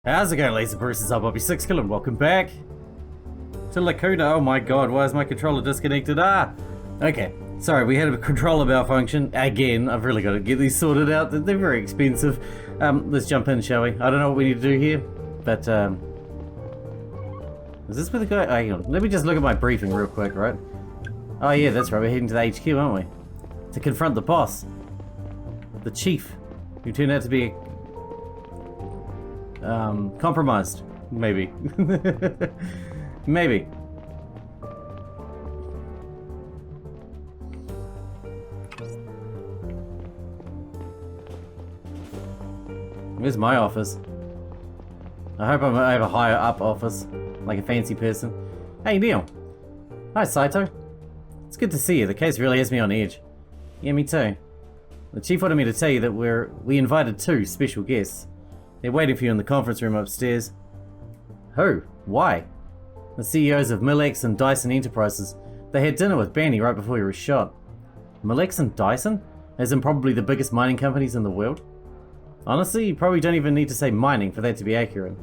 How's it going, Laser Bruces? I'm Bobby Sixkilla and welcome back to Lacuna. Oh my god, why is my controller disconnected? Okay. Sorry, we had a controller malfunction. Again, I've really got to get these sorted out. They're very expensive. Let's jump in, shall we? I don't know what we need to do here, but, is this where the guy... hang on. Let me just look at my briefing real quick, right? Oh yeah, that's right. We're heading to the HQ, aren't we? To confront the boss. The chief, who turned out to be compromised. Maybe. Maybe. Where's my office? I hope I have a higher up office, like a fancy person. Hey Neil. Hi Saito. It's good to see you. The case really has me on edge. Yeah, me too. The chief wanted me to tell you that we invited 2 special guests. They're waiting for you in the conference room upstairs. Who? Why? The CEOs of Millex and Dyson Enterprises. They had dinner with Banny right before he was shot. Millex and Dyson? As in probably the biggest mining companies in the world? Honestly, you probably don't even need to say mining for that to be accurate.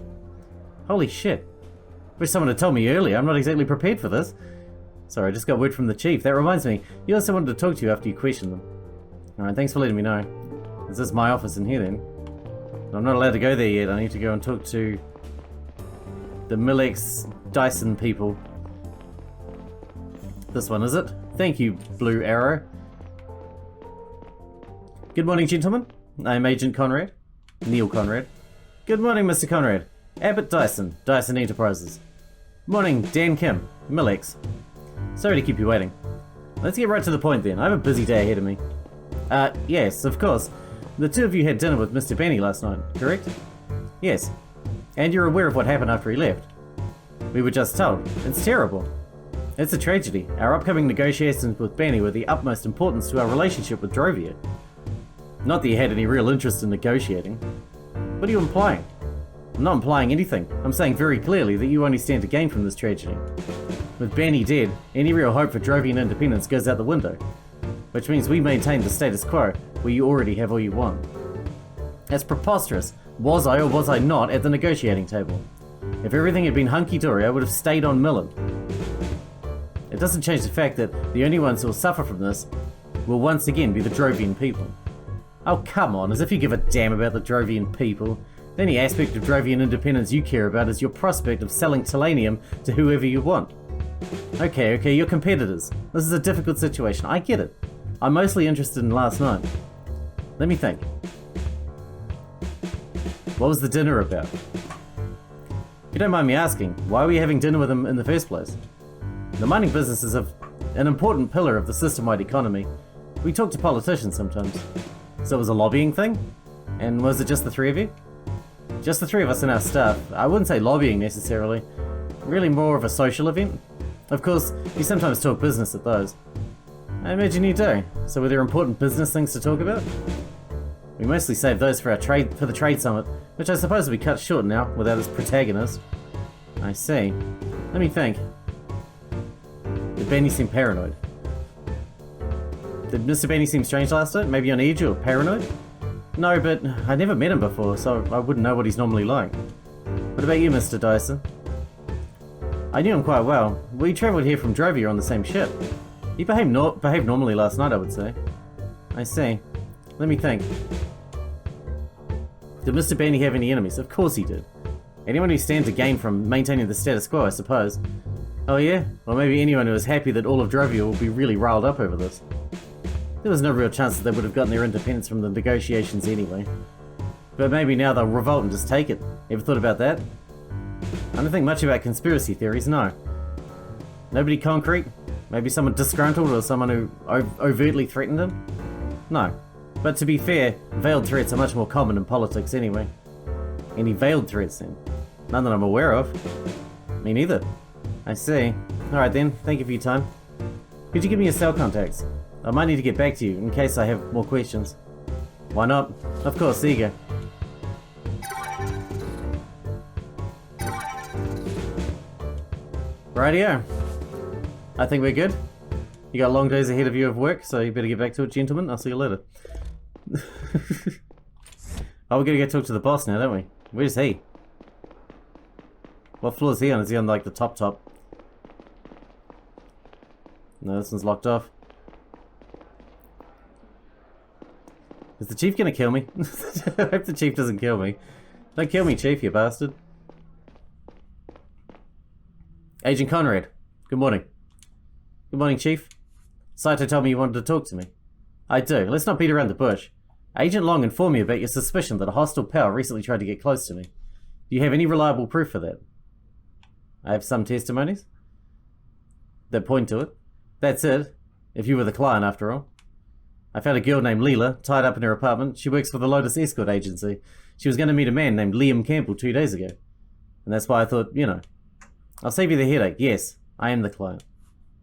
Holy shit. Wish someone had told me earlier. I'm not exactly prepared for this. Sorry, I just got word from the chief. That reminds me, he also wanted to talk to you after you questioned them. Alright, thanks for letting me know. Is this my office in here then? I'm not allowed to go there yet. I need to go and talk to the Millex Dyson people. This one, is it? Thank you, Blue Arrow. Good morning, gentlemen. I'm Agent Conrad. Neil Conrad. Good morning, Mr. Conrad. Abbott Dyson, Dyson Enterprises. Morning, Dan Kim, Millex. Sorry to keep you waiting. Let's get right to the point then. I have a busy day ahead of me. Yes, of course. The 2 of you had dinner with Mr. Banny last night, correct? Yes. And you're aware of what happened after he left? We were just told. It's terrible. It's a tragedy. Our upcoming negotiations with Banny were the utmost importance to our relationship with Drovia. Not that you had any real interest in negotiating. What are you implying? I'm not implying anything. I'm saying very clearly that you only stand to gain from this tragedy. With Banny dead, any real hope for Drovian independence goes out the window. Which means we maintain the status quo, where you already have all you want. That's preposterous. Was I or was I not at the negotiating table? If everything had been hunky-dory, I would have stayed on Millen. It doesn't change the fact that the only ones who will suffer from this will once again be the Drovian people. Oh come on, as if you give a damn about the Drovian people. The only aspect of Drovian independence you care about is your prospect of selling Telanium to whoever you want. Okay, you're competitors. This is a difficult situation, I get it. I'm mostly interested in last night. Let me think. What was the dinner about? If you don't mind me asking, why were you having dinner with him in the first place? The mining business is an important pillar of the system-wide economy. We talk to politicians sometimes. So it was a lobbying thing? And was it just the 3 of you? Just the 3 of us and our staff. I wouldn't say lobbying necessarily. Really more of a social event. Of course, you sometimes talk business at those. I imagine you do. So were there important business things to talk about? We mostly saved those for the trade summit, which I suppose will be cut short now without its protagonist. I see. Let me think. Did Banny seem paranoid? Did Mr. Banny seem strange last night? Maybe on edge or paranoid? No, but I never met him before, so I wouldn't know what he's normally like. What about you, Mr. Dyson? I knew him quite well. We travelled here from Drovia on the same ship. He behaved normally last night, I would say. I see. Let me think. Did Mr. Banny have any enemies? Of course he did. Anyone who stands to gain from maintaining the status quo, I suppose. Oh yeah? Or maybe anyone who is happy that all of Drovia will be really riled up over this. There was no real chance that they would have gotten their independence from the negotiations anyway. But maybe now they'll revolt and just take it. Ever thought about that? I don't think much about conspiracy theories, no. Nobody concrete? Maybe someone disgruntled or someone who overtly threatened him? No. But to be fair, veiled threats are much more common in politics anyway. Any veiled threats then? None that I'm aware of. Me neither. I see. Alright then, thank you for your time. Could you give me your cell contacts? I might need to get back to you in case I have more questions. Why not? Of course, there you go. Rightio. I think we're good. You got long days ahead of you of work, so you better get back to it, gentlemen. I'll see you later. Oh, we're gonna go talk to the boss now, don't we? Where's he? What floor is he on? Is he on like the top? No, this one's locked off. Is the chief gonna kill me? I hope the chief doesn't kill me. Don't kill me, chief, you bastard. Agent Conrad. Good morning. Good morning, chief. Saito told me you wanted to talk to me. I do. Let's not beat around the bush. Agent Long informed me about your suspicion that a hostile power recently tried to get close to me. Do you have any reliable proof for that? I have some testimonies that point to it. That's it, if you were the client after all. I found a girl named Leela tied up in her apartment. She works for the Lotus Escort Agency. She was going to meet a man named Liam Campbell 2 days ago. And that's why I thought, you know, I'll save you the headache. Yes, I am the client.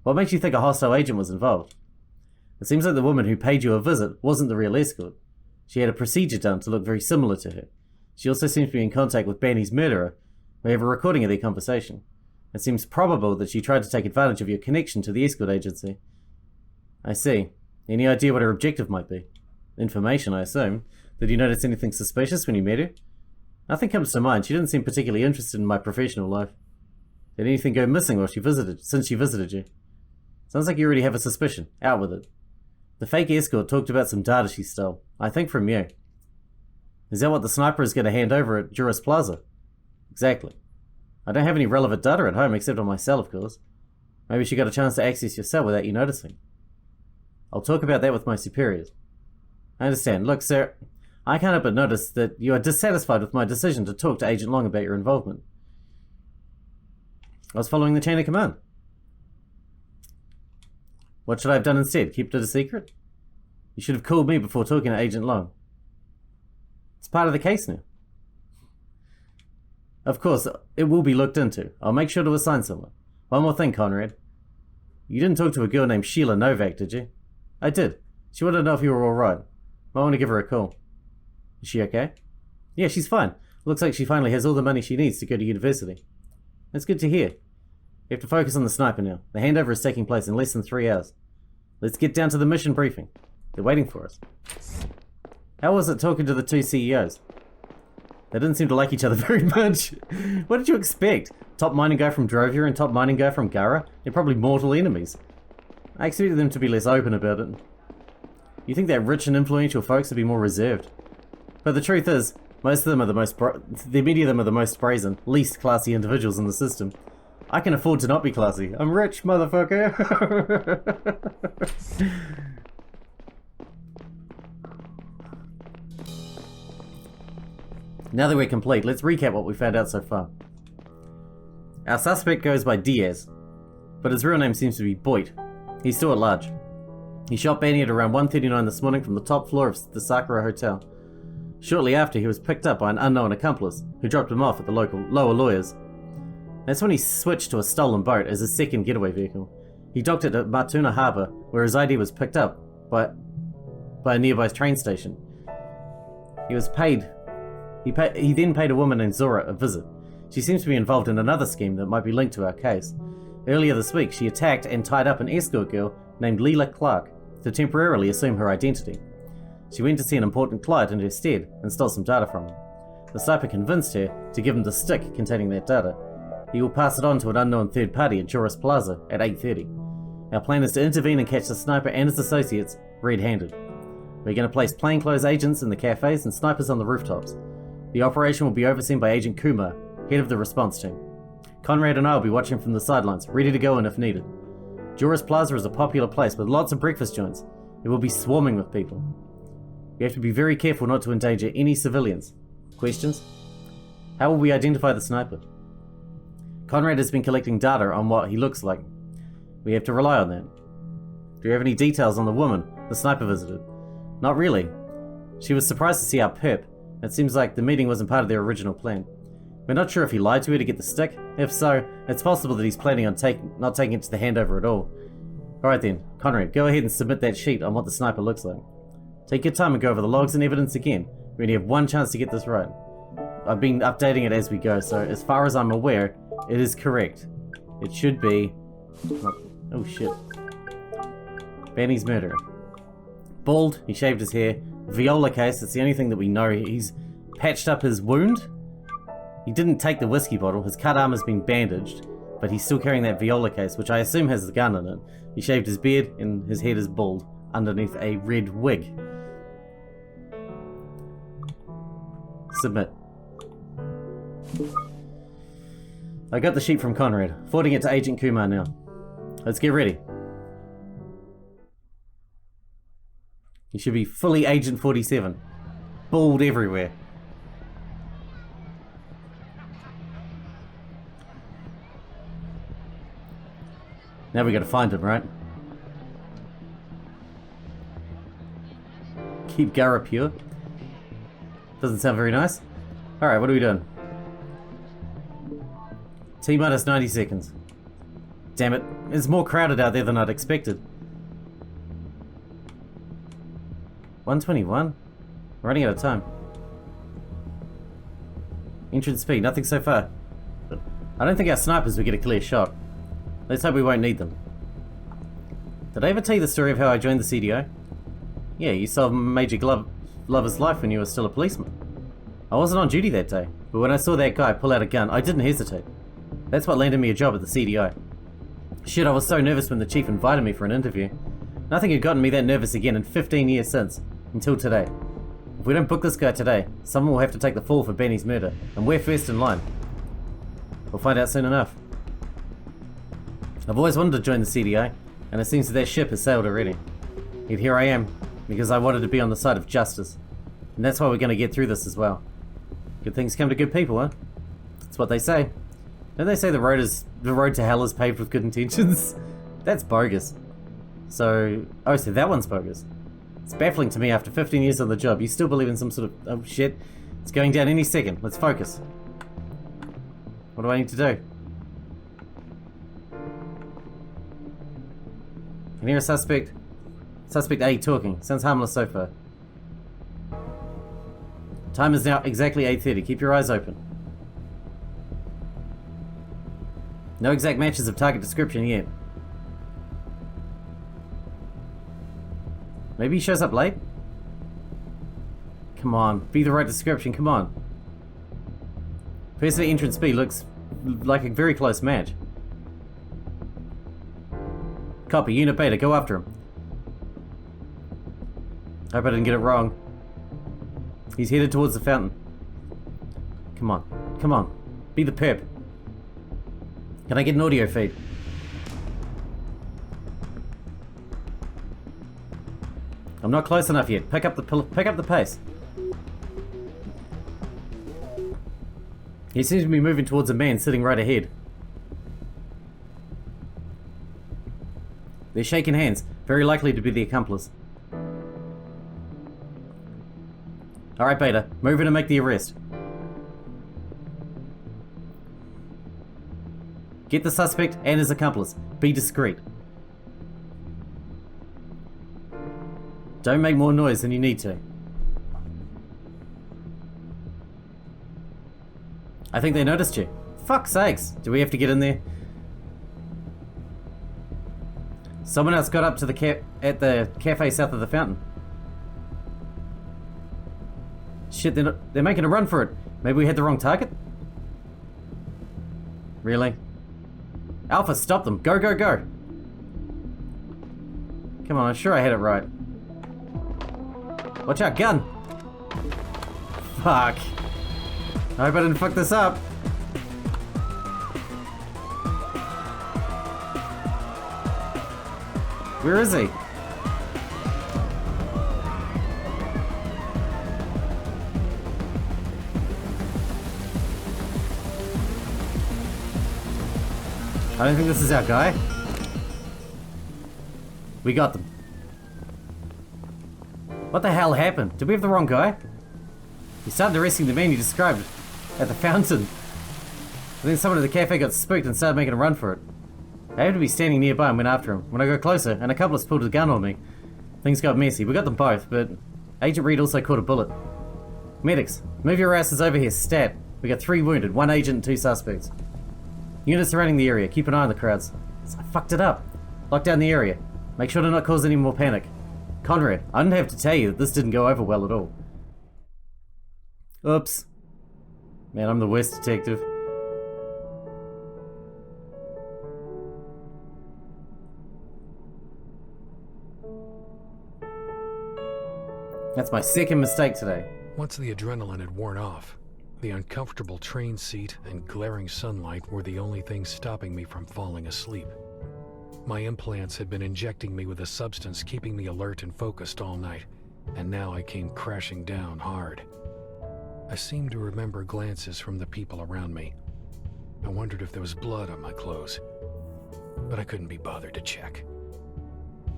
What makes you think a hostile agent was involved? It seems like the woman who paid you a visit wasn't the real escort. She had a procedure done to look very similar to her. She also seems to be in contact with Banny's murderer. We have a recording of their conversation. It seems probable that she tried to take advantage of your connection to the escort agency. I see. Any idea what her objective might be? Information, I assume. Did you notice anything suspicious when you met her? Nothing comes to mind. She didn't seem particularly interested in my professional life. Did anything go missing since she visited you? Sounds like you already have a suspicion. Out with it. The fake escort talked about some data she stole. I think from you. Is that what the sniper is going to hand over at Juris Plaza? Exactly. I don't have any relevant data at home except on my cell, of course. Maybe she got a chance to access your cell without you noticing. I'll talk about that with my superiors. I understand. Look, sir, I can't help but notice that you are dissatisfied with my decision to talk to Agent Long about your involvement. I was following the chain of command. What should I have done instead? Kept it a secret? You should have called me before talking to Agent Long. It's part of the case now. Of course, it will be looked into. I'll make sure to assign someone. One more thing, Conrad. You didn't talk to a girl named Sheila Novak, did you? I did. She wanted to know if you were alright. I want to give her a call. Is she okay? Yeah, she's fine. Looks like she finally has all the money she needs to go to university. That's good to hear. We have to focus on the sniper now. The handover is taking place in less than 3 hours. Let's get down to the mission briefing. They're waiting for us. How was it talking to the 2 CEOs? They didn't seem to like each other very much. What did you expect? Top mining guy from Drovia and top mining guy from Gara? They're probably mortal enemies. I expected them to be less open about it. You think that rich and influential folks would be more reserved. But the truth is, most of them are many of them are the most brazen, least classy individuals in the system. I can afford to not be classy. I'm rich, motherfucker. Now that we're complete, let's recap what we found out so far. Our suspect goes by Diaz, but his real name seems to be Boyd. He's still at large. He shot Banny at around 1:39 this morning from the top floor of the Sakura Hotel. Shortly after, he was picked up by an unknown accomplice, who dropped him off at the local lower lawyers. That's when he switched to a stolen boat as his second getaway vehicle. He docked it at Matuna Harbour, where his ID was picked up by a nearby train station. He was paid. He then paid a woman named Zora a visit. She seems to be involved in another scheme that might be linked to our case. Earlier this week, she attacked and tied up an escort girl named Leela Clark to temporarily assume her identity. She went to see an important client in her stead and stole some data from him. The sniper convinced her to give him the stick containing that data. He will pass it on to an unknown third party at Juris Plaza at 8:30. Our plan is to intervene and catch the sniper and his associates red-handed. We're going to place plainclothes agents in the cafes and snipers on the rooftops. The operation will be overseen by Agent Kumar, head of the response team. Conrad and I will be watching from the sidelines, ready to go in if needed. Juris Plaza is a popular place with lots of breakfast joints. It will be swarming with people. We have to be very careful not to endanger any civilians. Questions? How will we identify the sniper? Conrad has been collecting data on what he looks like. We have to rely on that. Do you have any details on the woman the sniper visited? Not really. She was surprised to see our perp. It seems like the meeting wasn't part of their original plan. We're not sure if he lied to her to get the stick. If so, it's possible that he's planning on not taking it to the handover at all. Alright then, Conrad, go ahead and submit that sheet on what the sniper looks like. Take your time and go over the logs and evidence again. We only have one chance to get this right. I've been updating it as we go, so as far as I'm aware, it is correct. It should be... Oh shit. Banny's murderer. Bald, he shaved his hair. Viola case, it's the only thing that we know. He's patched up his wound. He didn't take the whiskey bottle, his cut arm has been bandaged, but he's still carrying that viola case, which I assume has the gun in it. He shaved his beard, and his head is bald, underneath a red wig. Submit. I got the sheet from Conrad, forwarding it to Agent Kumar now. Let's get ready. He should be fully Agent 47. Bald everywhere. Now we gotta find him, right? Keep Gara pure. Doesn't sound very nice. Alright, what are we doing? T-minus 90 seconds. Damn it, it's more crowded out there than I'd expected. 121? We're running out of time. Entrance speed, nothing so far. But I don't think our snipers will get a clear shot. Let's hope we won't need them. Did I ever tell you the story of how I joined the CDO? Yeah, you solved Major Glover's life when you were still a policeman. I wasn't on duty that day, but when I saw that guy pull out a gun, I didn't hesitate. That's what landed me a job at the CDO. Shit, I was so nervous when the chief invited me for an interview. Nothing had gotten me that nervous again in 15 years since, until today. If we don't book this guy today, someone will have to take the fall for Benny's murder, and we're first in line. We'll find out soon enough. I've always wanted to join the CDI, and it seems that ship has sailed already. Yet here I am, because I wanted to be on the side of justice. And that's why we're going to get through this as well. Good things come to good people, huh? That's what they say. Don't they say the road to hell is paved with good intentions? That's bogus. So that one's bogus. It's baffling to me after 15 years on the job, you still believe in some sort of, oh shit, it's going down any second, let's focus. What do I need to do? Can hear a suspect. Suspect A talking. Sounds harmless so far. Time is now exactly 8:30. Keep your eyes open. No exact matches of target description yet. Maybe he shows up late? Come on, be the right description, come on. Person at entrance B looks like a very close match. Copy, Unit Beta, go after him. Hope I didn't get it wrong. He's headed towards the fountain. Come on, come on. Be the perp. Can I get an audio feed? I'm not close enough yet. Pick up the pace. He seems to be moving towards a man sitting right ahead. They're shaking hands, very likely to be the accomplice. Alright, Beta, move in and make the arrest. Get the suspect and his accomplice. Be discreet. Don't make more noise than you need to. I think they noticed you. Fuck's sakes, do we have to get in there? Someone else got up to the at the cafe south of the fountain. Shit, they're making a run for it. Maybe we had the wrong target? Really? Alpha, stop them. Go, go, go. Come on, I'm sure I had it right. Watch out, gun! Fuck. I hope I didn't fuck this up. Where is he? I don't think this is our guy. We got them. What the hell happened? Did we have the wrong guy? He started arresting the man you described at the fountain. And then someone at the cafe got spooked and started making a run for it. I happened to be standing nearby and went after him. When I got closer, an accomplice pulled a gun on me. Things got messy. We got them both, but Agent Reed also caught a bullet. Medics, move your asses over here, stat. We got 3 wounded, 1 agent and 2 suspects. Units surrounding the area, keep an eye on the crowds. I fucked it up. Lock down the area. Make sure to not cause any more panic. Conrad, I didn't have to tell you that this didn't go over well at all. Oops. Man, I'm the worst detective. That's my second mistake today. Once the adrenaline had worn off, the uncomfortable train seat and glaring sunlight were the only things stopping me from falling asleep. My implants had been injecting me with a substance keeping me alert and focused all night, and now I came crashing down hard. I seemed to remember glances from the people around me. I wondered if there was blood on my clothes, but I couldn't be bothered to check.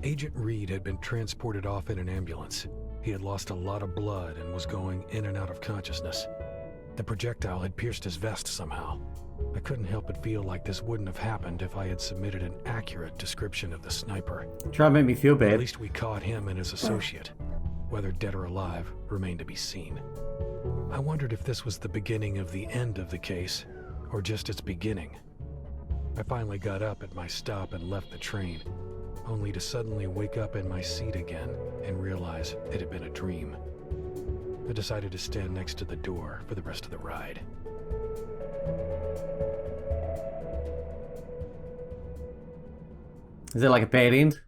Agent Reed had been transported off in an ambulance. He had lost a lot of blood and was going in and out of consciousness. The projectile had pierced his vest somehow. I couldn't help but feel like this wouldn't have happened if I had submitted an accurate description of the sniper. Try to make me feel bad. At least we caught him and his associate. Whether dead or alive remained to be seen. I wondered if this was the beginning of the end of the case, or just its beginning. I finally got up at my stop and left the train, only to suddenly wake up in my seat again and realize it had been a dream. I decided to stand next to the door for the rest of the ride. Is it like a bad end?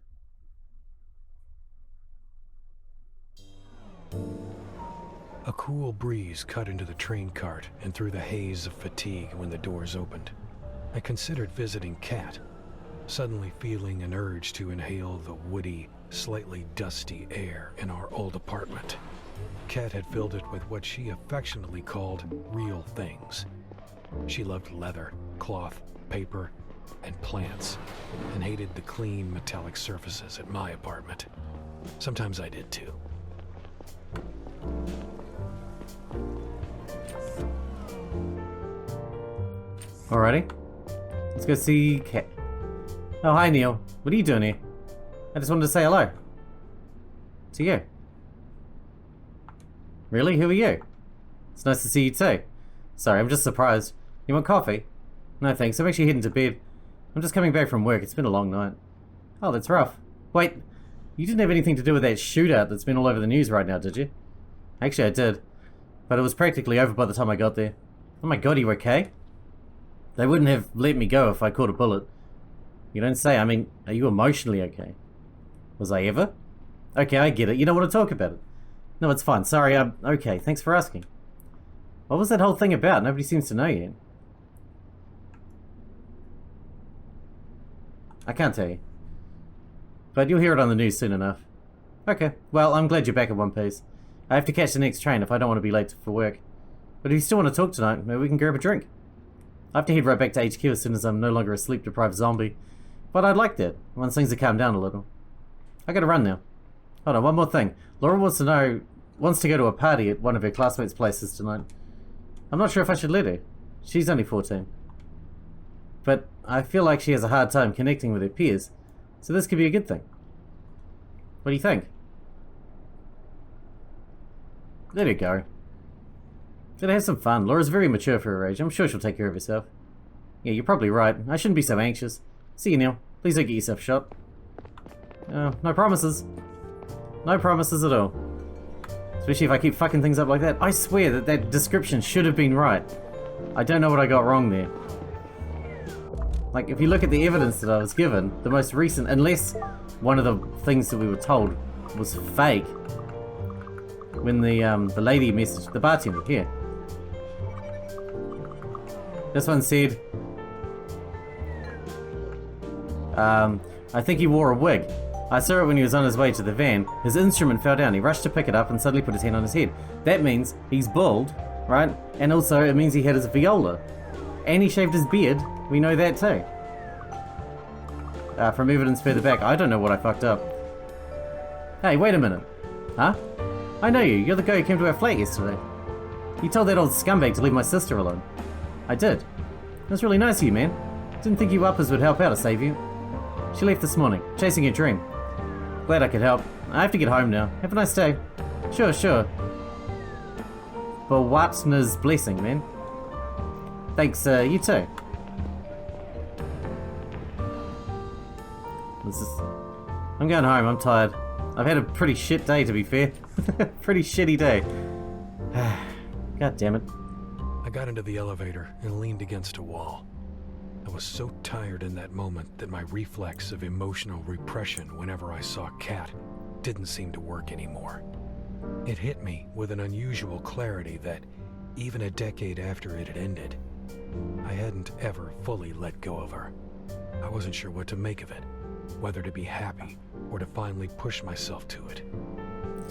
A cool breeze cut into the train cart and through the haze of fatigue when the doors opened. I considered visiting Kat, suddenly feeling an urge to inhale the woody, slightly dusty air in our old apartment. Kat had filled it with what she affectionately called real things. She loved leather, cloth, paper, and plants, and hated the clean metallic surfaces at my apartment. Sometimes I did too. Alrighty. Let's go see Kat. Oh, hi Neil. What are you doing here? I just wanted to say hello. To you. Really? Who are you? It's nice to see you too. Sorry, I'm just surprised. You want coffee? No thanks, I'm actually heading to bed. I'm just coming back from work, it's been a long night. Oh, that's rough. Wait, you didn't have anything to do with that shootout that's been all over the news right now, did you? Actually, I did. But it was practically over by the time I got there. Oh my god, are you okay? They wouldn't have let me go if I caught a bullet. You don't say. I mean, are you emotionally okay? Was I ever? Okay, I get it. You don't want to talk about it. No, it's fine. Sorry, I'm okay. Thanks for asking. What was that whole thing about? Nobody seems to know yet. I can't tell you. But you'll hear it on the news soon enough. Okay, well, I'm glad you're back in one piece. I have to catch the next train if I don't want to be late for work. But if you still want to talk tonight, maybe we can grab a drink. I have to head right back to HQ as soon as I'm no longer a sleep-deprived zombie. But I'd like that, once things have calmed down a little. I gotta run now. Hold on, one more thing. Laura wants to go to a party at one of her classmates' places tonight. I'm not sure if I should let her. She's only 14. But I feel like she has a hard time connecting with her peers, so this could be a good thing. What do you think? Let her go. Let her have some fun. Laura's very mature for her age. I'm sure she'll take care of herself. Yeah, you're probably right. I shouldn't be so anxious. See you, Neil. Please don't get yourself shot. No promises. No promises at all. Especially if I keep fucking things up like that. I swear that that description should have been right. I don't know what I got wrong there. Like, if you look at the evidence that I was given, the most recent, unless one of the things that we were told was fake, when the lady messaged the bartender, here. This one said, I think he wore a wig. I saw it when he was on his way to the van. His instrument fell down. He rushed to pick it up and suddenly put his hand on his head. That means he's bald, right? And also it means he had his viola. And he shaved his beard. We know that too. From evidence further back. I don't know what I fucked up. Hey, wait a minute. Huh? I know you. You're the guy who came to our flat yesterday. You told that old scumbag to leave my sister alone. I did. That's really nice of you, man. Didn't think you uppers would help out or save you. She left this morning, chasing her dream. Glad I could help. I have to get home now. Have a nice day. Sure. Bawatna's blessing, man. Thanks, you too. I'm going home, I'm tired. I've had a pretty shit day, to be fair. Pretty shitty day. God damn it. I got into the elevator and leaned against a wall. I was so tired in that moment that my reflex of emotional repression whenever I saw Kat didn't seem to work anymore. It hit me with an unusual clarity that, even a decade after it had ended, I hadn't ever fully let go of her. I wasn't sure what to make of it, whether to be happy or to finally push myself to it.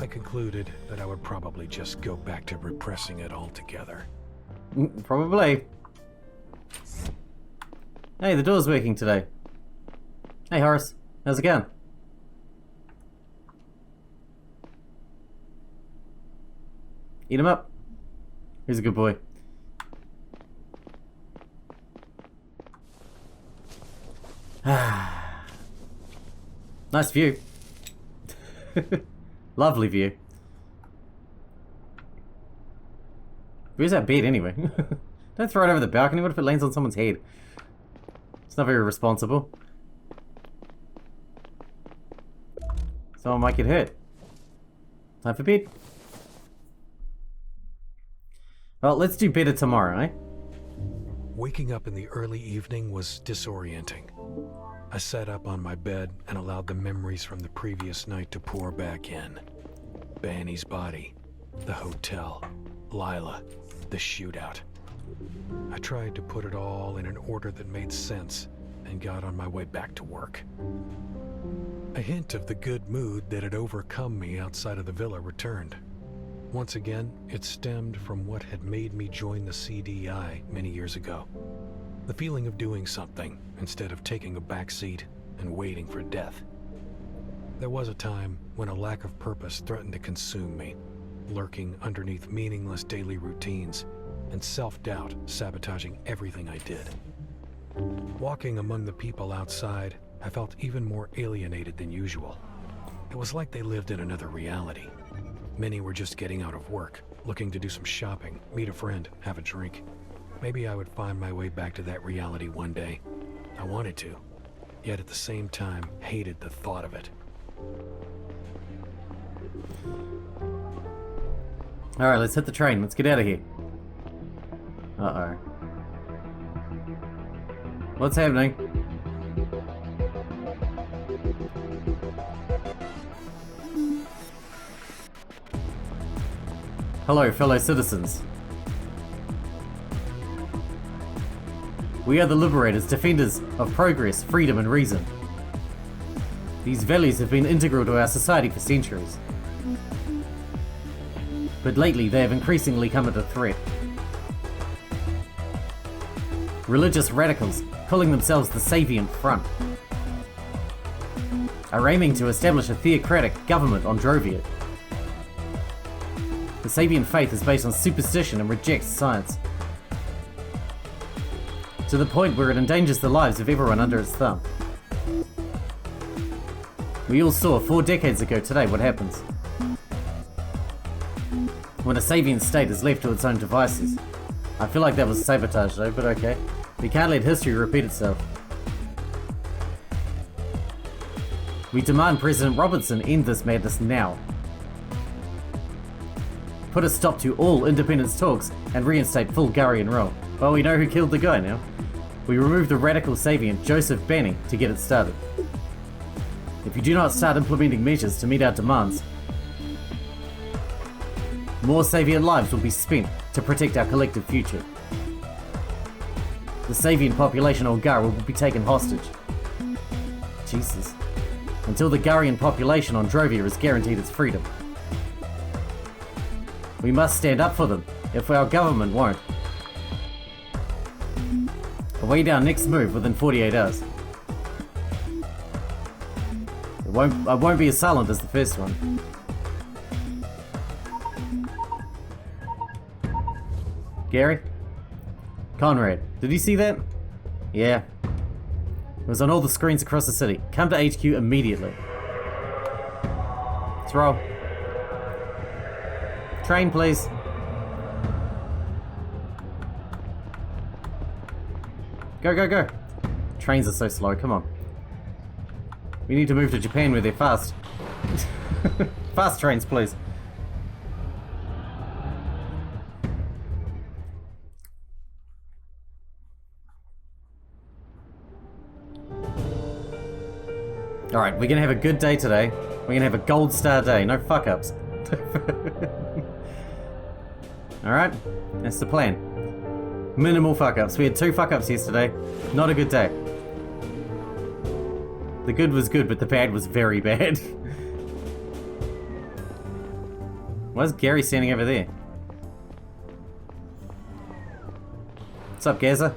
I concluded that I would probably just go back to repressing it altogether. Probably. Hey, the door's working today. Hey, Horace. How's it going? Eat him up. He's a good boy. Nice view. Lovely view. Where's that bed anyway? Don't throw it over the balcony. What if it lands on someone's head? It's not very responsible. Someone might get hurt. Time for bed. Well, let's do better tomorrow, eh? Waking up in the early evening was disorienting. I sat up on my bed and allowed the memories from the previous night to pour back in. Banny's body, the hotel, Lila, the shootout. I tried to put it all in an order that made sense and got on my way back to work. A hint of the good mood that had overcome me outside of the villa returned. Once again, it stemmed from what had made me join the CDI many years ago. The feeling of doing something instead of taking a back seat and waiting for death. There was a time when a lack of purpose threatened to consume me, lurking underneath meaningless daily routines and self-doubt sabotaging everything I did. Walking among the people outside, I felt even more alienated than usual. It was like they lived in another reality. Many were just getting out of work, looking to do some shopping, meet a friend, have a drink. Maybe I would find my way back to that reality one day. I wanted to, yet at the same time hated the thought of it. Alright, let's hit the train. Let's get out of here. Uh-oh. What's happening? Hello, fellow citizens. We are the liberators, defenders of progress, freedom, and reason. These values have been integral to our society for centuries. But lately, they have increasingly come under threat. Religious radicals, calling themselves the Sabian Front, are aiming to establish a theocratic government on Drovia. The Sabian faith is based on superstition and rejects science, to the point where it endangers the lives of everyone under its thumb. We all saw 4 decades ago today what happens when a Sabian state is left to its own devices. I feel like that was sabotage though, but okay. We can't let history repeat itself. We demand President Robertson end this madness now. Put a stop to all independence talks and reinstate full Garian rule. Well, we know who killed the guy now. We removed the radical Sabian Joseph Banning to get it started. If you do not start implementing measures to meet our demands, more Sabian lives will be spent to protect our collective future. The Sabian population on Gar will be taken hostage. Jesus. Until the Garian population on Drovia is guaranteed its freedom. We must stand up for them, if our government won't. Await our next move within 48 hours. I won't be as silent as the first one. Gary? Conrad, did you see that? Yeah. It was on all the screens across the city. Come to HQ immediately. Let's roll. Train, please. Go, go, go. Trains are so slow, come on. We need to move to Japan where they're fast. Fast trains, please. Alright, we're gonna have a good day today. We're gonna have a gold star day, no fuck-ups. Alright, that's the plan. Minimal fuck-ups. We had 2 fuck-ups yesterday. Not a good day. The good was good, but the bad was very bad. Why is Gary standing over there? What's up, Gaza?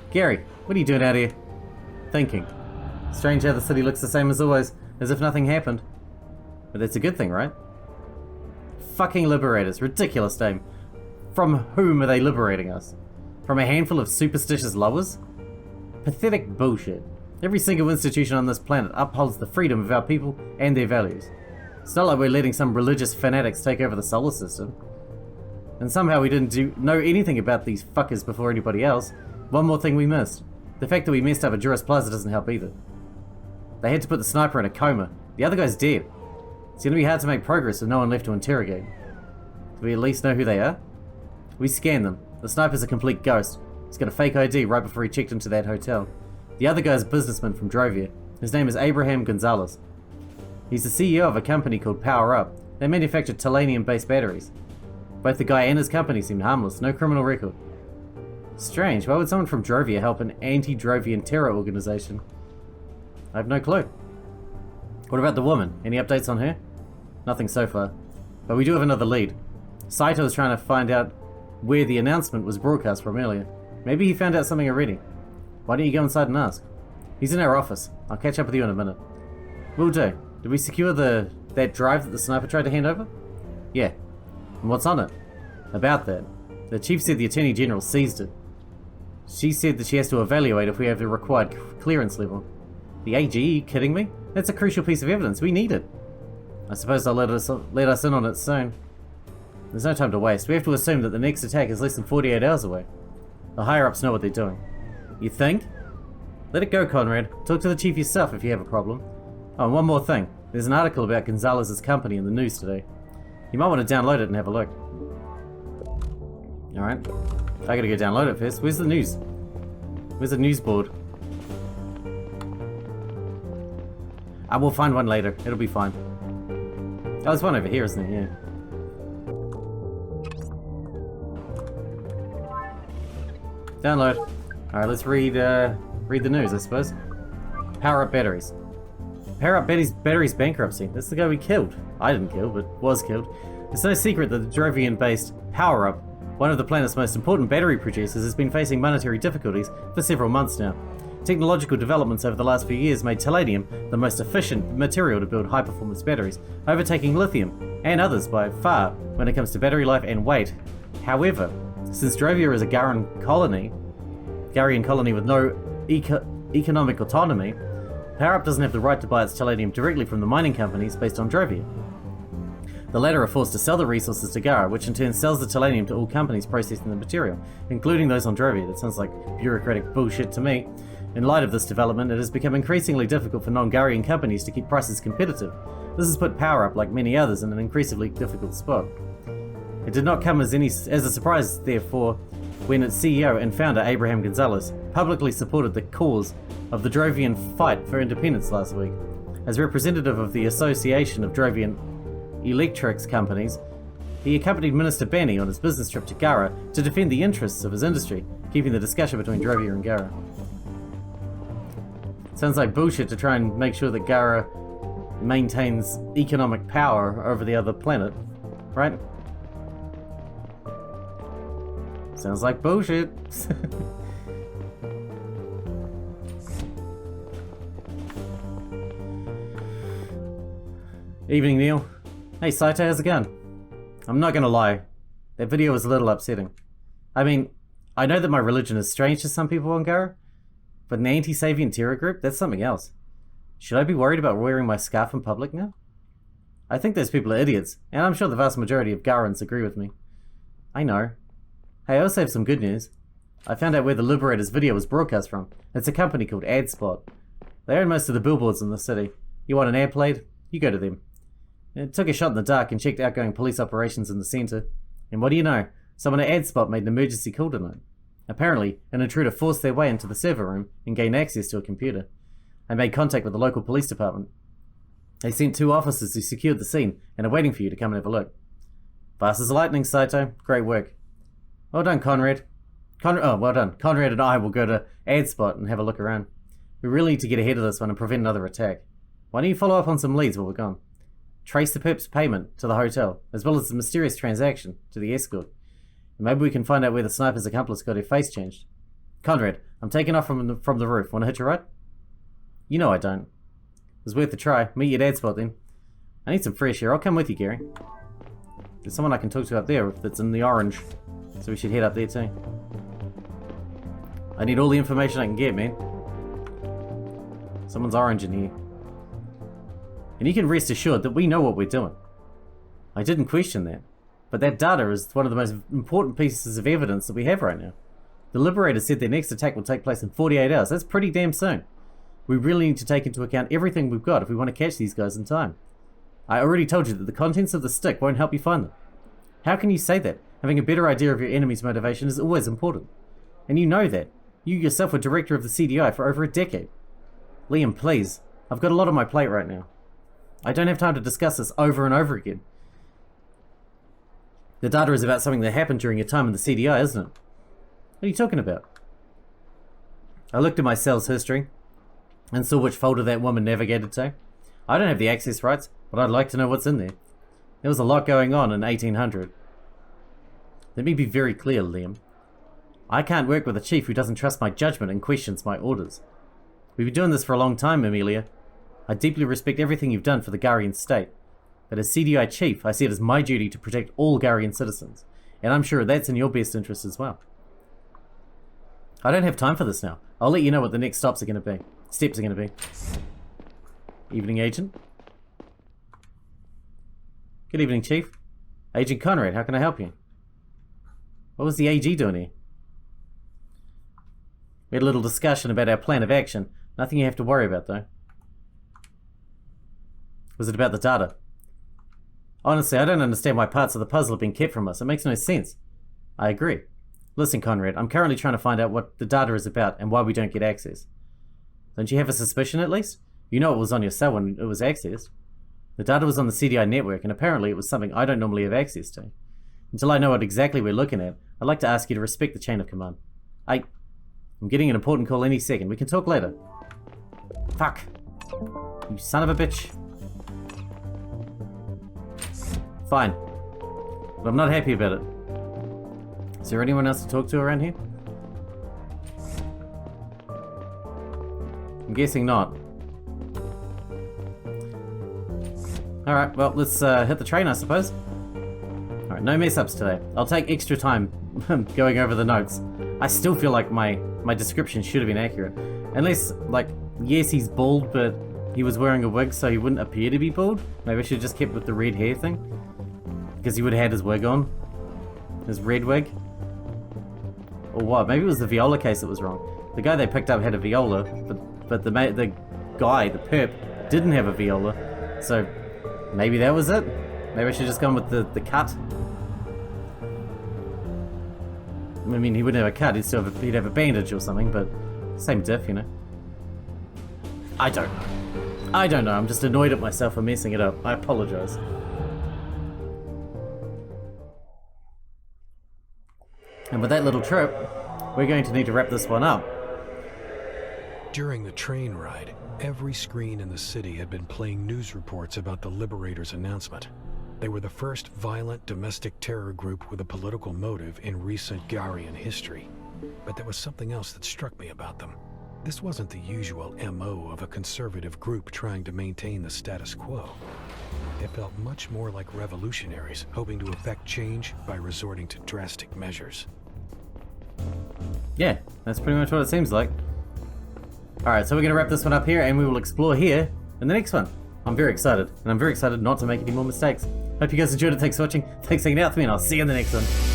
Gary, what are you doing out here? Thinking. Strange how the city looks the same as always, as if nothing happened. But that's a good thing, right? Fucking liberators. Ridiculous name. From whom are they liberating us? From a handful of superstitious lovers? Pathetic bullshit. Every single institution on this planet upholds the freedom of our people and their values. It's not like we're letting some religious fanatics take over the solar system. And somehow we didn't know anything about these fuckers before anybody else. One more thing we missed. The fact that we messed up at Juris Plaza doesn't help either. They had to put the sniper in a coma. The other guy's dead. It's gonna be hard to make progress with no one left to interrogate. Do we at least know who they are? We scanned them. The sniper's a complete ghost. He's got a fake ID right before he checked into that hotel. The other guy's a businessman from Drovia. His name is Abraham Gonzalez. He's the CEO of a company called Power Up. They manufacture tellurium-based batteries. Both the guy and his company seemed harmless, no criminal record. Strange, why would someone from Drovia help an anti-Drovian terror organization? I have no clue. What about the woman? Any updates on her? Nothing so far. But we do have another lead. Saito is trying to find out where the announcement was broadcast from earlier. Maybe he found out something already. Why don't you go inside and ask? He's in our office. I'll catch up with you in a minute. Will do. Did we secure that drive that the sniper tried to hand over? Yeah. And what's on it? About that. The chief said the Attorney General seized it. She said that she has to evaluate if we have the required clearance level. The AG? Are you kidding me? That's a crucial piece of evidence. We need it. I suppose they'll let us in on it soon. There's no time to waste. We have to assume that the next attack is less than 48 hours away. The higher-ups know what they're doing. You think? Let it go, Conrad. Talk to the chief yourself if you have a problem. Oh, and one more thing. There's an article about Gonzalez's company in the news today. You might want to download it and have a look. Alright. I gotta go download it first. Where's the news? Where's the news board? I will find one later. It'll be fine. Oh, there's one over here, isn't there? Yeah. Download. Alright, let's read the news, I suppose. Power Up Batteries. Power Up Batteries bankruptcy. That's the guy we killed. I didn't kill, but was killed. It's no secret that the Drovian-based Power Up, one of the planet's most important battery producers, has been facing monetary difficulties for several months now. Technological developments over the last few years made tellurium the most efficient material to build high-performance batteries, overtaking lithium and others by far when it comes to battery life and weight. However, since Drovia is a Garian colony with no economic autonomy, Power Up doesn't have the right to buy its tellurium directly from the mining companies based on Drovia. The latter are forced to sell the resources to Gara, which in turn sells the tellurium to all companies processing the material, including those on Drovia. That sounds like bureaucratic bullshit to me. In light of this development, it has become increasingly difficult for non-Garian companies to keep prices competitive. This has put Power Up, like many others, in an increasingly difficult spot. It did not come as a surprise, therefore, when its CEO and founder, Abraham Gonzalez, publicly supported the cause of the Drovian fight for independence last week. As representative of the Association of Drovian Electrics Companies, he accompanied Minister Bani on his business trip to Gara to defend the interests of his industry, keeping the discussion between Drovia and Gara. Sounds like bullshit to try and make sure that Gara maintains economic power over the other planet, right? Sounds like bullshit. Evening, Neil. Hey, Saito, how's it going? I'm not gonna lie, that video was a little upsetting. I mean, I know that my religion is strange to some people on Gara, but an anti-Savian terror group, that's something else. Should I be worried about wearing my scarf in public now? I think those people are idiots, and I'm sure the vast majority of Garans agree with me. I know. Hey, I also have some good news. I found out where the Liberators video was broadcast from. It's a company called AdSpot. They own most of the billboards in the city. You want an ad played? You go to them. It took a shot in the dark and checked outgoing police operations in the centre. And what do you know? Someone at AdSpot made an emergency call tonight. Apparently, an intruder forced their way into the server room and gained access to a computer. I made contact with the local police department. They sent 2 officers who secured the scene and are waiting for you to come and have a look. Fast as lightning, Saito. Great work. Well done, Conrad. Well done. Conrad and I will go to Ad Spot and have a look around. We really need to get ahead of this one and prevent another attack. Why don't you follow up on some leads while we're gone? Trace the perp's payment to the hotel, as well as the mysterious transaction to the escort. And maybe we can find out where the sniper's accomplice got her face changed. Conrad, I'm taking off from the roof. Want to hitch a ride? You know I don't. It was worth a try. Meet you at Ad Spot then. I need some fresh air. I'll come with you, Gary. There's someone I can talk to up there that's in the orange. So we should head up there too. I need all the information I can get, man. Someone's orange in here. And you can rest assured that we know what we're doing. I didn't question that. But that data is one of the most important pieces of evidence that we have right now. The Liberators said their next attack will take place in 48 hours. That's pretty damn soon. We really need to take into account everything we've got if we want to catch these guys in time. I already told you that the contents of the stick won't help you find them. How can you say that? Having a better idea of your enemy's motivation is always important. And you know that. You yourself were director of the CDI for over a decade. Liam, please. I've got a lot on my plate right now. I don't have time to discuss this over and over again. The data is about something that happened during your time in the CDI, isn't it? What are you talking about? I looked at my cell's history and saw which folder that woman navigated to. I don't have the access rights, but I'd like to know what's in there. There was a lot going on in 1800. Let me be very clear, Liam. I can't work with a chief who doesn't trust my judgment and questions my orders. We've been doing this for a long time, Amelia. I deeply respect everything you've done for the Garian state. But as CDI chief, I see it as my duty to protect all Garian citizens. And I'm sure that's in your best interest as well. I don't have time for this now. I'll let you know what the next steps are going to be. Evening, Agent. Good evening, Chief. Agent Conrad, how can I help you? What was the AG doing here? We had a little discussion about our plan of action. Nothing you have to worry about, though. Was it about the data? Honestly, I don't understand why parts of the puzzle have been kept from us. It makes no sense. I agree. Listen, Conrad, I'm currently trying to find out what the data is about and why we don't get access. Don't you have a suspicion, at least? You know it was on your cell when it was accessed. The data was on the CDI network, and apparently it was something I don't normally have access to. Until I know what exactly we're looking at, I'd like to ask you to respect the chain of command. I'm getting an important call any second. We can talk later. Fuck. You son of a bitch. Fine. But I'm not happy about it. Is there anyone else to talk to around here? I'm guessing not. Alright, well, let's hit the train, I suppose. Alright, no mess-ups today. I'll take extra time going over the notes. I still feel like my description should have been accurate. Unless, like, yes, he's bald, but he was wearing a wig, so he wouldn't appear to be bald. Maybe I should have just kept with the red hair thing. Because he would have had his wig on. His red wig. Or what? Maybe it was the viola case that was wrong. The guy they picked up had a viola, but the guy, the perp, didn't have a viola. So maybe that was it? Maybe I should have just gone with the cut. I mean, he wouldn't have a cut, he'd have a bandage or something, but same diff, you know. I don't know, I'm just annoyed at myself for messing it up. I apologize. And with that little trip, we're going to need to wrap this one up. During the train ride, every screen in the city had been playing news reports about the Liberators' announcement. They were the first violent domestic terror group with a political motive in recent Garian history. But there was something else that struck me about them. This wasn't the usual MO of a conservative group trying to maintain the status quo. It felt much more like revolutionaries hoping to effect change by resorting to drastic measures. Yeah, that's pretty much what it seems like. Alright, so we're going to wrap this one up here, and we will explore here in the next one. I'm very excited, and I'm very excited not to make any more mistakes. Hope you guys enjoyed it. Thanks for watching. Thanks for hanging out with me, and I'll see you in the next one.